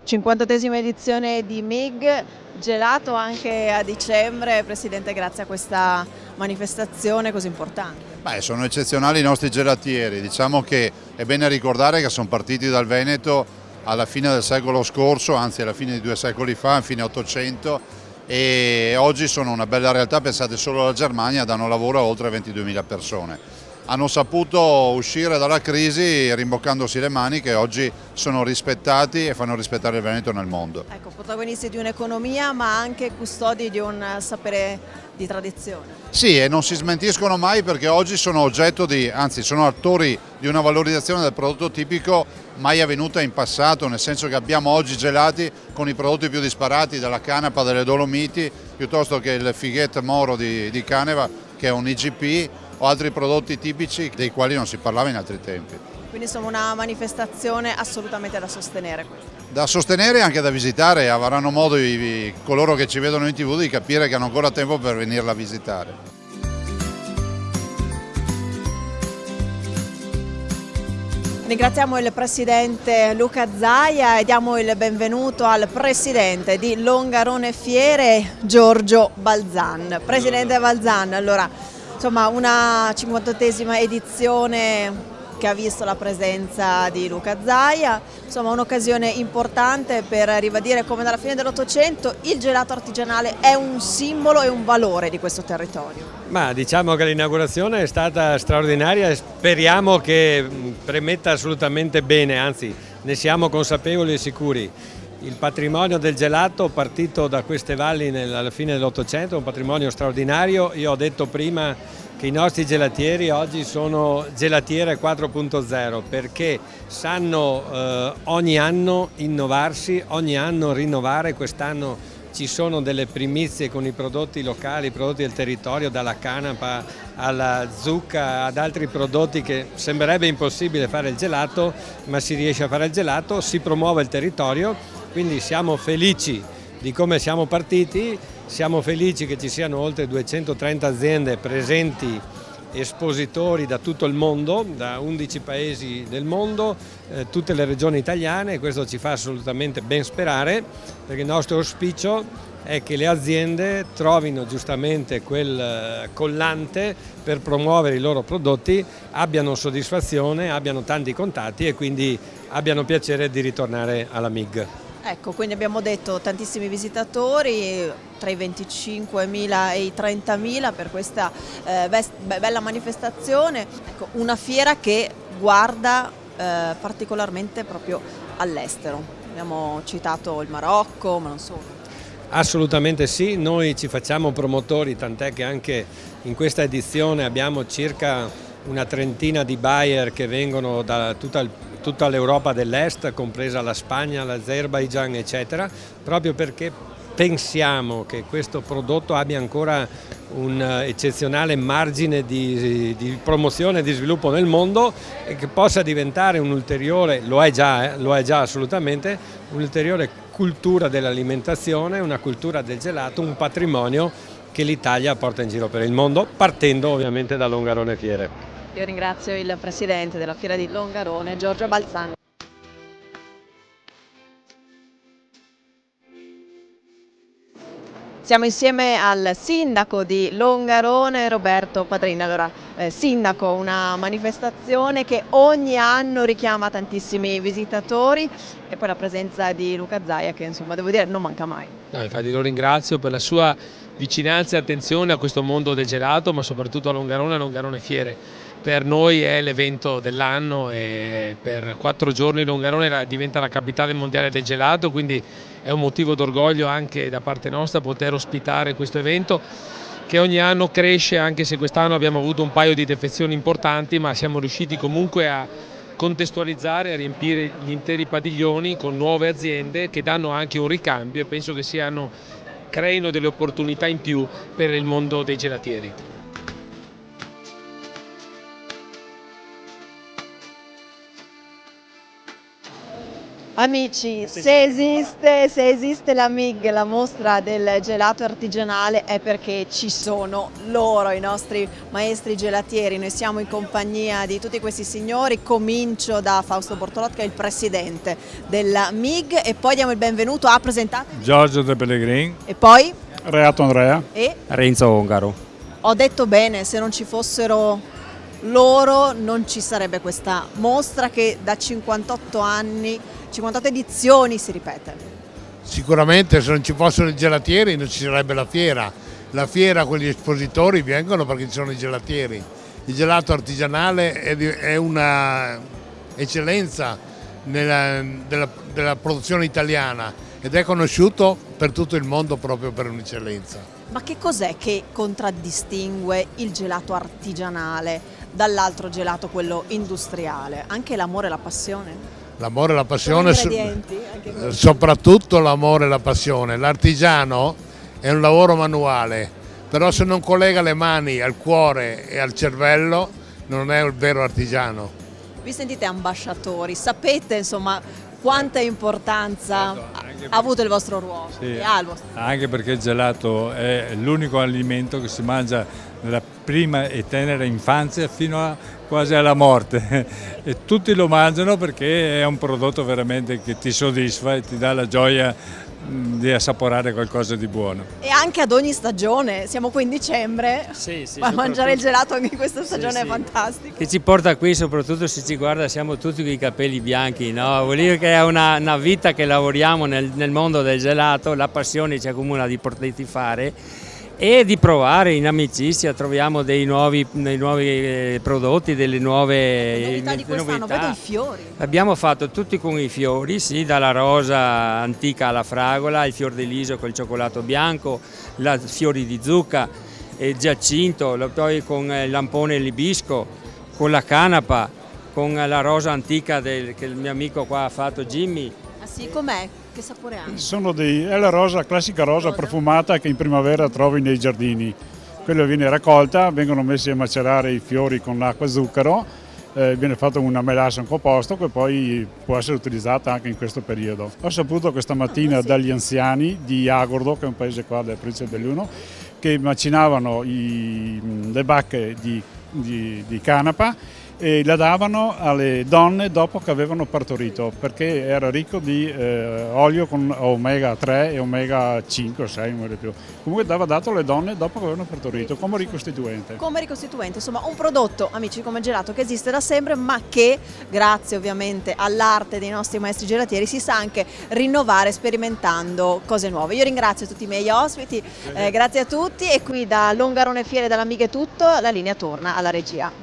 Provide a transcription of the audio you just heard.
58esima edizione di MIG, gelato anche a dicembre. Presidente, grazie a questa manifestazione così importante. Beh, sono eccezionali i nostri gelatieri, diciamo che è bene ricordare che sono partiti dal Veneto alla fine del secolo scorso, anzi alla fine di 2 secoli fa, a fine 800, e oggi sono una bella realtà. Pensate, solo alla Germania danno lavoro a oltre 22.000 persone. Hanno saputo uscire dalla crisi rimboccandosi le maniche e oggi sono rispettati e fanno rispettare il Veneto nel mondo. Ecco, protagonisti di un'economia ma anche custodi di un sapere di tradizione. Sì, e non si smentiscono mai perché oggi sono oggetto di, anzi sono attori di una valorizzazione del prodotto tipico mai avvenuta in passato, nel senso che abbiamo oggi gelati con i prodotti più disparati, dalla canapa delle Dolomiti, piuttosto che il Figuette Moro di Caneva, che è un IGP, o altri prodotti tipici dei quali non si parlava in altri tempi. Quindi insomma una manifestazione assolutamente da sostenere. Da sostenere e anche da visitare, avranno modo coloro che ci vedono in TV di capire che hanno ancora tempo per venirla a visitare. Ringraziamo il Presidente Luca Zaia e diamo il benvenuto al Presidente di Longarone Fiere, Giorgio Balzan. Presidente Balzan, allora, insomma una 58esima edizione che ha visto la presenza di Luca Zaia, insomma un'occasione importante per ribadire come dalla fine dell'Ottocento il gelato artigianale è un simbolo e un valore di questo territorio. Ma diciamo che l'inaugurazione è stata straordinaria e speriamo che premetta assolutamente bene, anzi ne siamo consapevoli e sicuri. Il patrimonio del gelato partito da queste valli alla fine dell'Ottocento è un patrimonio straordinario. Io ho detto prima che i nostri gelatieri oggi sono gelatiere 4.0 perché sanno ogni anno innovarsi, ogni anno rinnovare. Quest'anno ci sono delle primizie con i prodotti locali, i prodotti del territorio, dalla canapa alla zucca ad altri prodotti che sembrerebbe impossibile fare il gelato, ma si riesce a fare il gelato, si promuove il territorio, quindi siamo felici di come siamo partiti, siamo felici che ci siano oltre 230 aziende presenti, espositori da tutto il mondo, da 11 paesi del mondo, tutte le regioni italiane, e questo ci fa assolutamente ben sperare perché il nostro auspicio è che le aziende trovino giustamente quel collante per promuovere i loro prodotti, abbiano soddisfazione, abbiano tanti contatti e quindi abbiano piacere di ritornare alla MIG. Ecco, quindi abbiamo detto tantissimi visitatori, tra i 25.000 e i 30.000 per questa bella manifestazione. Ecco, una fiera che guarda particolarmente proprio all'estero. Abbiamo citato il Marocco, ma non solo. Assolutamente sì, noi ci facciamo promotori, tant'è che anche in questa edizione abbiamo circa una trentina di buyer che vengono da tutta l'Europa dell'Est, compresa la Spagna, l'Azerbaigian, eccetera, proprio perché pensiamo che questo prodotto abbia ancora un eccezionale margine di promozione e di sviluppo nel mondo e che possa diventare un ulteriore, lo è già assolutamente, un'ulteriore cultura dell'alimentazione, una cultura del gelato, un patrimonio che l'Italia porta in giro per il mondo, partendo ovviamente da Longarone Fiere. Io ringrazio il Presidente della Fiera di Longarone, Giorgio Balzan. Siamo insieme al sindaco di Longarone, Roberto Padrini. Allora, sindaco, una manifestazione che ogni anno richiama tantissimi visitatori e poi la presenza di Luca Zaia che insomma devo dire non manca mai. No, infatti lo ringrazio per la sua vicinanza e attenzione a questo mondo del gelato, ma soprattutto a Longarone Fiere. Per noi è l'evento dell'anno e per 4 giorni Longarone diventa la capitale mondiale del gelato, quindi è un motivo d'orgoglio anche da parte nostra poter ospitare questo evento che ogni anno cresce, anche se quest'anno abbiamo avuto un paio di defezioni importanti, ma siamo riusciti comunque a contestualizzare, a riempire gli interi padiglioni con nuove aziende che danno anche un ricambio e penso che creino delle opportunità in più per il mondo dei gelatieri. Amici, se esiste la MIG, la mostra del gelato artigianale, è perché ci sono loro, i nostri maestri gelatieri. Noi siamo in compagnia di tutti questi signori, comincio da Fausto Bortolot, che è il presidente della MIG, e poi diamo il benvenuto a presentare. Giorgio De Pellegrin. E poi? Reato Andrea. E? Renzo Ongaro. Ho detto bene, se non ci fossero loro non ci sarebbe questa mostra che da 58 anni, 58 edizioni si ripete. Sicuramente se non ci fossero i gelatieri non ci sarebbe la fiera. La fiera, quegli espositori vengono perché ci sono i gelatieri. Il gelato artigianale è una eccellenza della produzione italiana ed è conosciuto per tutto il mondo proprio per un'eccellenza. Ma che cos'è che contraddistingue il gelato artigianale dall'altro gelato, quello industriale? Anche l'amore e la passione? L'amore e la passione, Sono ingredienti, anche soprattutto l'amore e la passione. L'artigiano è un lavoro manuale, però se non collega le mani al cuore e al cervello non è il vero artigiano. Vi sentite ambasciatori, sapete insomma quanta importanza ha avuto il vostro ruolo? Sì, E ha il vostro. anche perché il gelato è l'unico alimento che si mangia nella prima e tenera infanzia fino a quasi alla morte e tutti lo mangiano perché è un prodotto veramente che ti soddisfa e ti dà la gioia di assaporare qualcosa di buono. E anche ad ogni stagione, siamo qui in dicembre, ma mangiare il gelato anche in questa stagione è fantastico. Che ci porta qui, soprattutto se ci guarda, siamo tutti con i capelli bianchi, no? Vuol dire che è una vita che lavoriamo nel mondo del gelato, la passione ci accomuna di poterti fare e di provare in amicizia, troviamo dei nuovi prodotti, delle nuove Novità di quest'anno, vedo i fiori. Abbiamo fatto tutti con i fiori, sì, dalla rosa antica alla fragola, il fior di liso col cioccolato bianco, i fiori di zucca, il giacinto, poi con il lampone e l'ibisco, con la canapa, con la rosa antica che il mio amico qua ha fatto, Jimmy. Ah sì, com'è? Che sapore ha? È la rosa, classica rosa profumata che in primavera trovi nei giardini. Quella viene raccolta, vengono messi a macerare i fiori con l'acqua e zucchero, viene fatta una melassa in composto che poi può essere utilizzata anche in questo periodo. Ho saputo questa mattina dagli anziani di Agordo, che è un paese qua del Principe del Liuno, che macinavano le bacche di canapa e la davano alle donne dopo che avevano partorito, perché era ricco di olio con omega 3 e omega 5 o 6, non di più. Comunque dava dato alle donne dopo che avevano partorito come ricostituente. Come ricostituente, insomma un prodotto, amici, come gelato, che esiste da sempre, ma che grazie ovviamente all'arte dei nostri maestri gelatieri si sa anche rinnovare sperimentando cose nuove. Io ringrazio tutti i miei ospiti, grazie a tutti, e qui da Longarone Fiere dalla MIG è tutto, la linea torna alla regia.